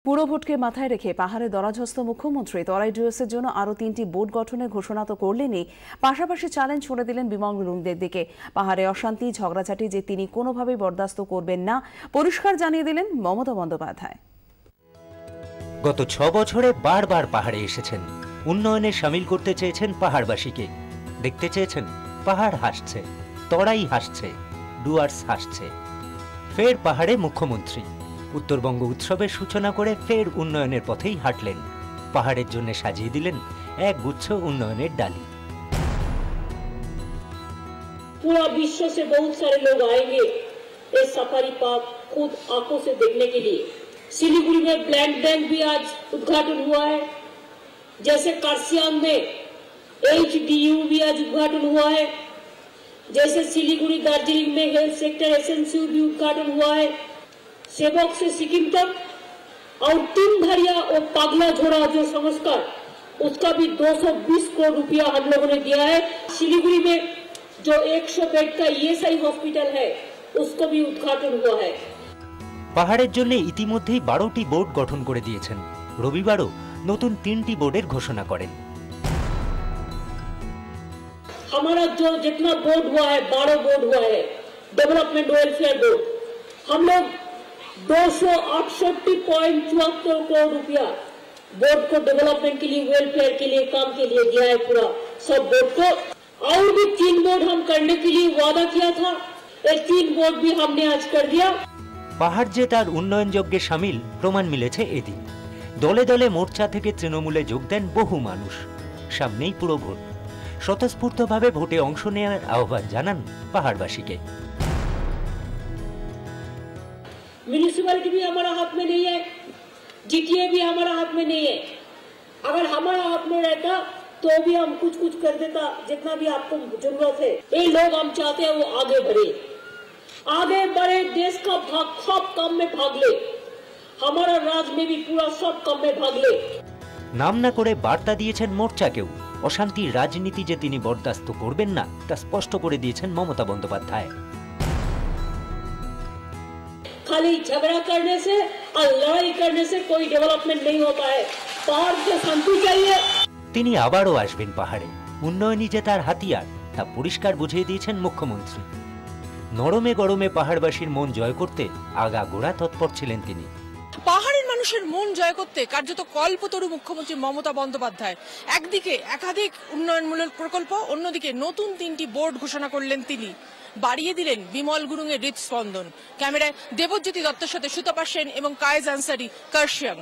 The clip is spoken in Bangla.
পুরো ভোটকে মাথায় রেখে পাহাড়ে দরাঝস্ত মুখ্যমন্ত্রী তরাই ডিওএসের জন্য আরও 3টি বোর্ড গঠনের ঘোষণা তো করলেনই, পাশাপাশি চ্যালেঞ্জ ছুড়ে দিলেন বিমল গুরুংদের দিকে। পাহাড়ে অশান্তি ঝগড়াঝাটি যে তিনি কোনোভাবেই বরদাস্ত করবেন না, পরিষ্কার জানিয়ে দিলেন মমতা বন্দ্যোপাধ্যায়। গত 6 বছরে বারবার পাহাড়ে এসেছেন, উন্নয়নে সামিল করতে চেয়েছেন পাহাড়বাসীকে। দেখতে চেয়েছেন পাহাড় হাসছে, তরাই হাসছে, ডুয়ার্স হাসছে। ফের পাহাড়ে মুখ্যমন্ত্রী উত্তরবঙ্গ উৎসবের সূচনা করে ফের উন্নয়নের পথেই হাঁটলেন। পাহাড়ের জন্য সাজিয়ে দিলেন এক গুচ্ছ উন্নয়নের ডালি। पूरा विश्व से बहुत सारे लोग आएंगे इस सफारी पार्क खुद आंखों से देखने के लिए। सिलीगुड़ी में ब्लैक बैंक भी आज उद्घाटन हुआ है, जैसे कार्सियांग में HDU भी आज उद्घाटन हुआ है, जैसे सिलीगुड़ी दार्जिलिंग में हेल्थ सेक्टर SNCU भी उद्घाटन हुआ है। सेवक से सिक्किम तक और 3 धरिया और पागला झोड़ा जो संस्कार, उसका भी 220 करोड़ रुपया हम लोगों ने दिया है। सिलीगुड़ी में जो 100 बेड का ESI हॉस्पिटल है, उसको भी उद्घाटन हुआ है। পাহাড়ের জন্য ইতিমধ্যেই 12টি বোর্ড গঠন করে দিয়েছেন। রবিবারও নতুন 3টি বোর্ডের ঘোষণা করেন। हमारा जो जितना बोर्ड हुआ है, 12 बोर्ड हुआ है, डेवलपमेंट वेलफेयर बोर्ड, हम लोग 268.74 करोड़ रुपया बोर्ड को डेवलपमेंट के लिए, वेलफेयर के लिए, काम के लिए दिया है पूरा सब बोर्ड को। और भी 3 बोर्ड हम करने के लिए वादा किया था, ये 3 बोर्ड भी हमने आज कर दिया। পাহাড় যে তার উন্নয়ন যজ্ঞে সামিল প্রমাণ মিলেছে এদিন। দলে দলে মোর্চা থেকে তৃণমূলে যোগ দেন বহু মানুষ। সামনেই পুরো ভোট, স্বতঃস্ফূর্তভাবে ভোটে অংশ নেওয়ার আহ্বান জানান পাহাড়বাসীকে। म्यूनिसिपैलिटी भी हमारा हाथ में नहीं है, GTA भी हमारा हाथ में नहीं है। अगर हमारा हाथ में रहता तो भी हम कुछ कर देता, जितना भी आपको जरूरत है। ये लोग हम चाहते हैं वो आगे बढ़े, देश का भाग सब काम में भाग ले, हमारा राज्य में भी पूरा सब काम में भाग ले। নাম না করে বার্তা দিয়েছেন মোর্চাকেও। অশান্তির রাজনীতি যে তিনি বরদাস্ত করবেন না, তা স্পষ্ট করে দিয়েছেন মমতা বন্দ্যোপাধ্যায়। खाली झगड़ा करने से और लड़ाई करने से कोई डेवलपमेंट नहीं होता है। पहाड़ को शांति चाहिए। তিনি আবারও আসবেন পাহাড়ে। উন্নয়নই যে তার হাতিয়ার, তা পরিষ্কার বুঝিয়ে দিয়েছেন মুখ্যমন্ত্রী। নরমে গরমে পাহাড়বাসীর মন জয় করতে আগাগোড়া তৎপর ছিলেন তিনি। পাহাড়ের মানুষের মন জয় করতে কার্যত কল্পতরু মুখ্যমন্ত্রী মমতা বন্দ্যোপাধ্যায়। একদিকে একাধিক উন্নয়নমূলক প্রকল্প, অন্যদিকে নতুন 3টি বোর্ড ঘোষণা করলেন তিনি। বাড়িয়ে দিলেন বিমল গুরুং এর হৃদস্পন্দন। ক্যামেরায় দেবজ্যোতি দত্তের সাথে সুতপা সেন এবং কায়েজ আনসারি, কার্শিয়াং।